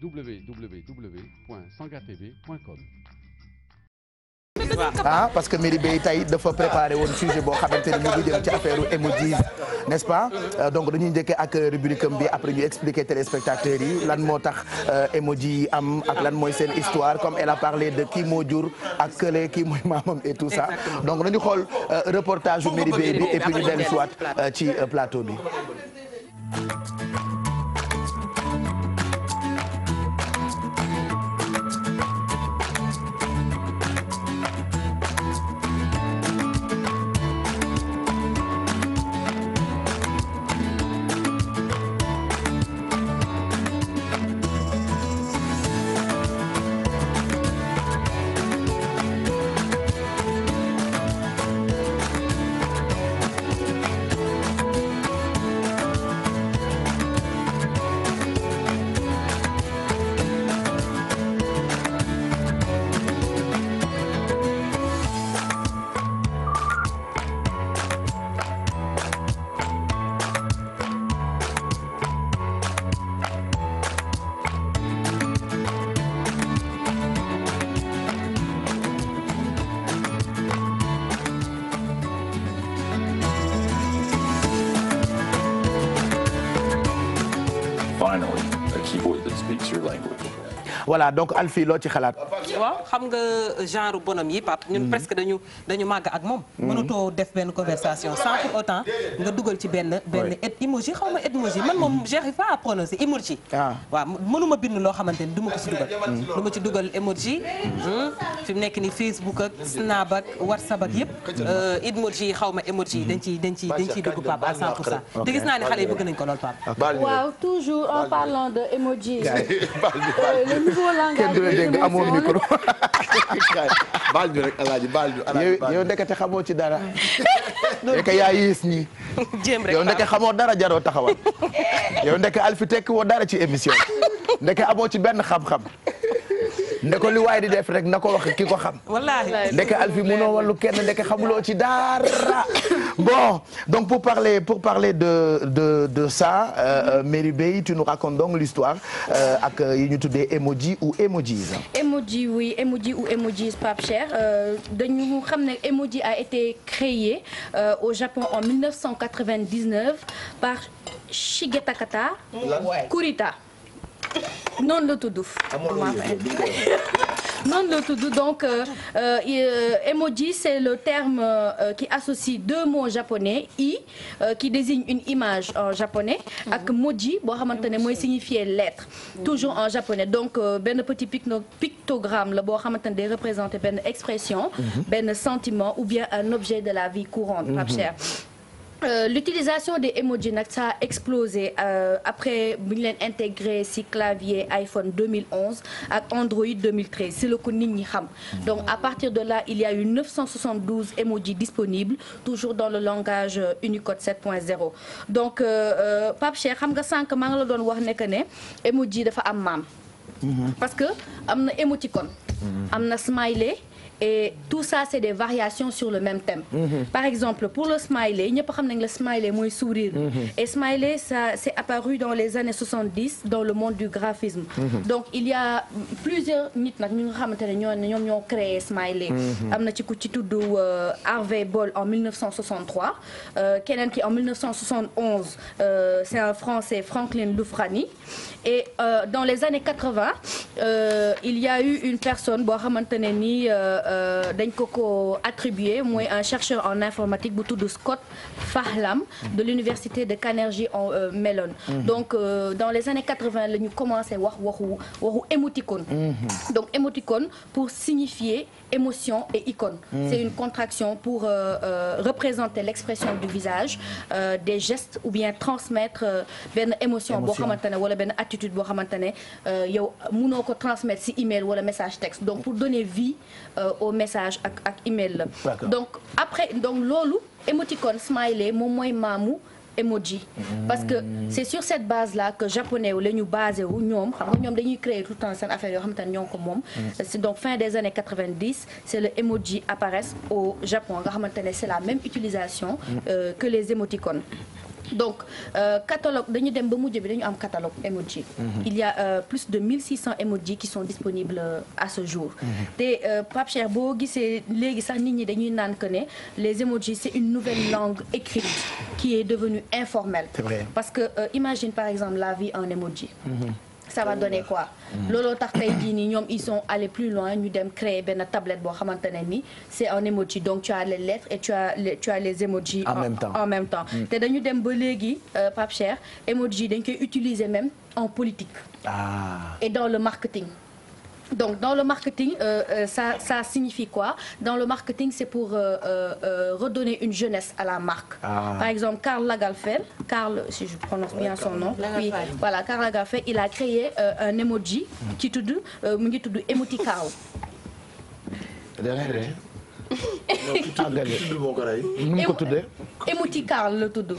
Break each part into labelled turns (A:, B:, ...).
A: www.sangatv.com.
B: ah parce que Merry Beye tey dafa préparé woon sujet boo xamante ne mu ngi jëm ci affaire emojis n'est-ce pas donc dañuy njëkkee ak rubrique bi après ñu expliquer téléspectateurs yi lan moo tax emoji yi am ak lan mooy seen histoire comme elle a parlé de kii moo jur ak kële kii mooy maamam et tout ça donc nañu xool reportage yu Merry Beye bi et puis ñu dellu siwaat ci plateau bi. voilà donc Alfie loo ci xalaat.
C: waaw xam nga genre bonhomme yi Pape ñun presque dañu màgg ak moom. mënutoo def benn conversation sans pour autant nga dugal ci benn emoji xaw ma emoji man moom j'arrive pas à prononcer emoji. waaw mënuma bind loo xamante ni du ma ko si dugal. du ma ci dugal emoji. fi mu nekk ni Facebook ak Snap ak WhatsApp ak yëpp. emoji yi xaw ma emoji yi dañ ciy dugg Pape à 100%. te gis naa ne xale yi bëgg nañ ko lool Pape.
D: waaw toujours en parlant de emoji.
B: kenn du la dégg amoo micro.
E: baal ñu rek alaaji baal ñu.
B: yow ndekete xamoo ci dara. ndeke yaa yiis ñi.
C: jéem rek
B: yow ndeke xamoo dara jaroo taxawal. yow ndeke Alfi tekki woo dara ci émission ndeke amoo ci benn xam-xam. ndeko li waay di def rek na ko wax ki ko xam.
C: wallaahi
B: ndeke Alfi munoo wallu kenn ndeke xamuloo ci dara. bon donc pour parler de ça Merry Beye tu nous racontes donc l'histoire ak yi ñu tuddee emoji ou emojis.
D: Emoji oui emoji ou emojis Pape Cheikh dañu xam ne emoji a été créé au Japon en 1999 par Shigetakata Kurita. noonu la tudd. noonu la tudd donc emoji c'est le terme qui associe deux mots japonais qui désigne une image en japonais ak moji boo xamante ne mooy signifier lettre toujours en japonais donc benn petit pictogramme la boo xamante ne day représenter benn expression benn sentiment ou bien un objet de la vie courante Pape Cheikh. L'utilisation des emojis nag ça a explosé après bu ñu leen intégré ci clavier iPhone 2011 ak Android 2013 c'est le ko nit ñi xam donc à partir de là il y a eu 972 emojis disponibles toujours dans le langage Unicode 7.0 donc Pape Cheikh xam nga sànq maa ngi la doon wax ne que ne emoji dafa am maam parce que am na émoticône am na smiley et tout ça c'est des variations sur le même thème. Par exemple pour le smiley ñëpp xam nañ le smiley mooy sourire. Et smiley ça c'est apparu dans les années 70 dans le monde du graphisme. Donc il y a plusieurs nit nag ñu nga xamante ne ñoom ñoo créé smiley. am na ci ku ci tudd Harvey Ball en 1963 keneen ki en 1971 c'est un Français Franklin Loufrani. Et dans les années 80 il y a eu une personne boo xamante ne ni dañ ko attribué mooy un chercheur en informatique bu tudd Scott Fahlam de l'université de Carnegie Mellon. Donc dans les années 80 la ñu commencé waxu émoticône. Donc émoticône pour signifier émotion et icône. C'est une contraction pour représenter l'expression du visage, des gestes ou bien transmettre benn émotion boo xamante ne wala benn attitude boo xamante ne yow mënoo ko transmettre ci email wala message texte donc pour donner vie au message ak email la. Donc après donc loolu émoticône smiley moom mooy maamu emoji parce que c'est sur cette base là que japonais wu la ñu basé wu ñoom xam nga ñoom dañuy créer tout le temps seen affaire yoo xamante ne ñoo ko moom. C'est donc fin des années 90 c'est le emoji apparaissent au Japon nga xamante ne c'est la même utilisation que les émoticônes. donc catalogue dañu dem ba mujj bi dañu am catalogue emoji. Il y a plus de 1600 emojis qui sont disponibles à ce jour. te Pape Cheikh boo gisee léegi sax nit ñi dañuy naan que ne les emojis c'est une nouvelle langue écrite qui est devenue informelle.
B: C'est vrai.
D: Parce que imagine par exemple la vie en emoji. Ça va donner quoi. looloo tax tey jii nii ñoom ils sont allés plus loin ñu dem créer benn tablette boo xamante ne ni c'est un emoji donc tu as les lettres et tu as les emojis en même temps te dañu dem ba léegi Pape Cheikh emoji dañ koy utiliser même en politique et dans le marketing. Donc dans le marketing ça signifie quoi? Dans le marketing c'est pour redonner une jeunesse à la marque. Par exemple Karl Lagerfeld, si je prononce bien son nom, oui, voilà, Karl Lagerfeld, il a créé un emoji qui tudd mu ngi tudd Emoticard.
B: nu mu ko tuddee.
D: Emoticard la tudd.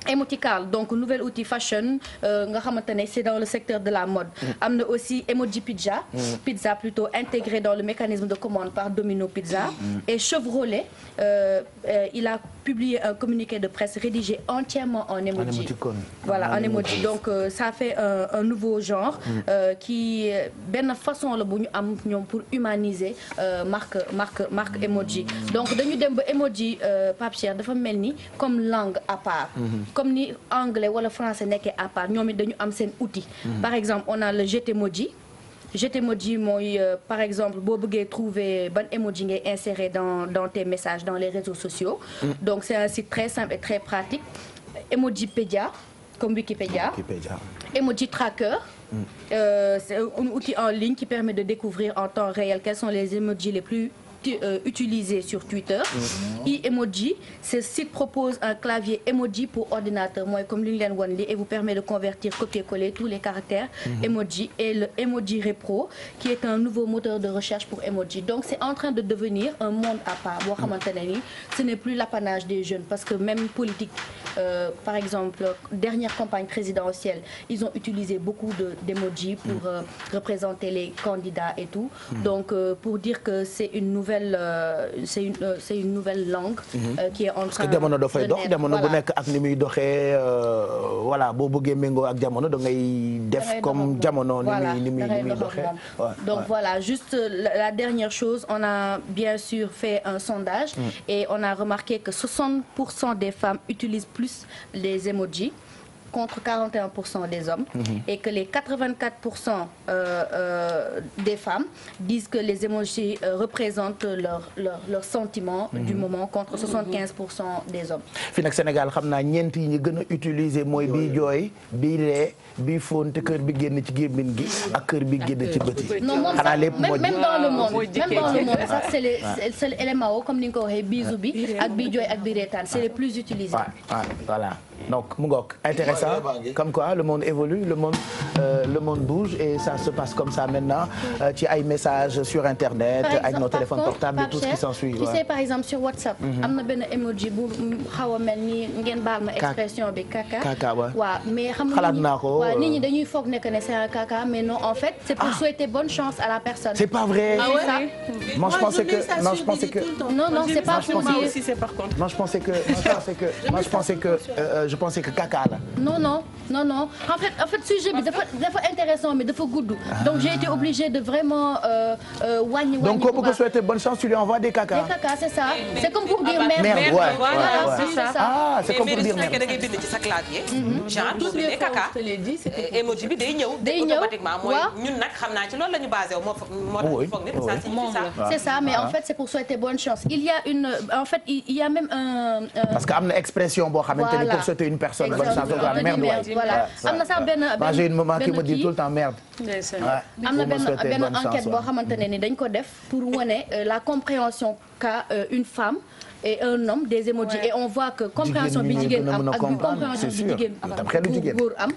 D: Emoticard donc nouvel outil fashion nga xamante ne c'est dans le secteur de la mode. am na aussi emoji pizza. Pizza plutôt intégré dans le mécanisme de commande par Domino Pizza. Et Chevrolet il a publié un communiqué de presse rédigé entièrement en emoji. Voilà en emoji donc ça fait un nouveau genre. qui benn façon la bu ñu am ñoom pour humaniser marque emoji. Donc dañu dem ba emoji Pape Cheikh dafa mel ni comme langue à part. Comme ni anglais wala français nekkee à part ñoom it dañu am seen outil. Par exemple on a le Jetmoji. Jetmoji mooy par exemple boo bëggee trouver ban emoji ngay insérer dans tes messages dans les réseaux sociaux. Donc c'est un site très simple et très pratique. Emojipédia comme Wikipédia. Emoji Tracker. C'est un outil en ligne qui permet de découvrir en temps réel quels sont les emojis les plus utilisés sur Twitter. e-emoji, ce site propose un clavier emoji pour ordinateur mooy comme li ñu leen wan li et vous permet de convertir copier-coller tous les caractères emoji et le Emoji Repro qui est un nouveau moteur de recherche pour emoji. Donc c'est en train de devenir un monde à part boo xamante ne ni ce n'est plus l'apanage des jeunes parce que même politique par exemple dernière campagne présidentielle ils ont utilisé beaucoup d'emojis pour représenter les candidats et tout. Donc pour dire que c'est une nouvelle langue qui est en train
B: parce que jamono dafay dox jamono bu nekk ak ni muy doxee voilà boo bëggee méngoo ak jamono da ngay def comme jamono ni muy doxee.
D: Donc voilà juste la dernière chose on a bien sûr fait un sondage et on a remarqué que 60% des femmes utilisent plus les emojis contre 41% des hommes et que les 84% des femmes disent que les emojis représentent leurs sentiments du moment contre 75% des hommes.
B: Fii nag Sénégal xam naa ñeent yi ñu gën a utiliser mooy bii jooy bii ree bii fóon te kër bi génn ci gémmiñ gi ak kër bi génn ci bët yi.
D: Non moom sax même dans le monde sax c'est l'élément comme ni nga ko waxee bisu bi ak bii jooy ak bii reetaan c'est les plus utilisés.
B: Voilà. Donc mu ngoog intéressant comme quoi le monde évolue le monde bouge et ça se passe comme ça maintenant ci ay messages sur internet avec nos téléphones portables et tout ce qui s'ensuit.
D: Tu sais par exemple sur WhatsApp am na benn emoji bu xaw a mel ni ngeen baal ma expression bi kaka waaw mais xam nga
B: xalaat naa ko
D: waaw nit ñi dañuy foog ne que ne c'est un kaka mais non en fait c'est pour souhaiter bonne chance à la personne.
B: C'est pas vrai. Moi je pensais que
D: non c'est pas pour dire
C: aussi c'est par contre.
B: Moi je pensais que kaka la.
D: Non en fait sujet bi dafa intéressant mais dafa gudd. Donc j'ai été obligée de vraiment wàññi.
B: Donc kooku ko souhaiter bonne chance tu lui envoies des kaka.
D: Des kaka c'est ça. C'est comme pour dire
B: merde.
D: Voilà c'est ça.
B: Ah c'est comme pour dire
C: merde. Mais da ngay bind ci sa clavier. genre tout de kaka. Emoji bi day ñëw. automatiquement mooy ñun nag xam naa ci loolu la ñu basé moo foog nit ça signifie ça.
D: C'est ça mais en fait c'est pour souhaiter bonne chance. Il y a même un.
B: Parce que am na expression boo xamante ni pour souhaiter une personne bonne chance merde
D: voilà am na sax benn
B: j'ai une maman qui me dit tout le temps merde.
D: am na benn enquête boo xamante ne ni dañ ko def pour wane la compréhension qu'a une femme et un homme des emojis et on voit que compréhension bi jigéen am ak compréhension bi jigéen góor am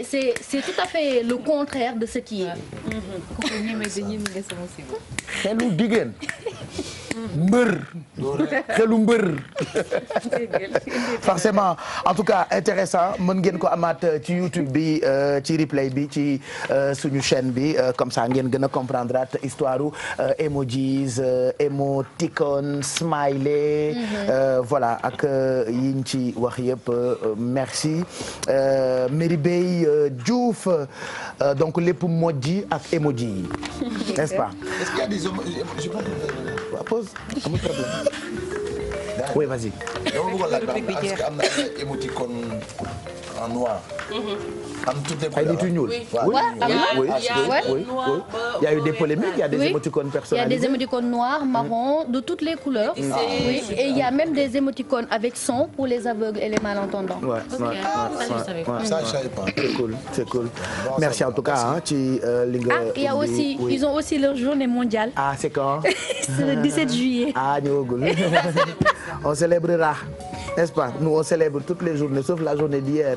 D: c'est tout à fait le contraire de ce qui est.
B: xelu jigéen mbër xelu mbër forcément en tout cas intéressant mën ngeen ko amaat ci YouTube bi ci replay bi ci suñu chaîne bi comme ça ngeen gën a comprendre at histoire emojis émoticône smiley voilà ak yiñ ci wax yëpp merci Meribey Diouf donc lépp moji ak emoji yi n'est-ce pas?
E: Est-ce qu'il y a des
B: pause amul problème. oui vas-y.
E: dama bëggoon laaj est-ce que am na ay émoticônes en noir. am toutes les couleurs.
B: ay nit yu ñuul.
D: oui
B: il y a eu des polémiques, il y a des émoticônes personnalisés.
D: Il y a des émoticônes noirs, marrons, de toutes les couleurs. Oui, et il y a même des émoticônes avec son pour les aveugles et les malentendants.
B: Ouais,
E: Ça, je savais pas.
B: C'est cool. Merci en tout cas ci li nga.
D: Il y a aussi, ils ont aussi leur journée mondiale.
B: Ah, c'est quand?
D: C'est le 17 juillet.
B: Ah, ñëwagul. On célébrera, n'est-ce pas? Nous on célèbre toutes les journées sauf la journée d'hier.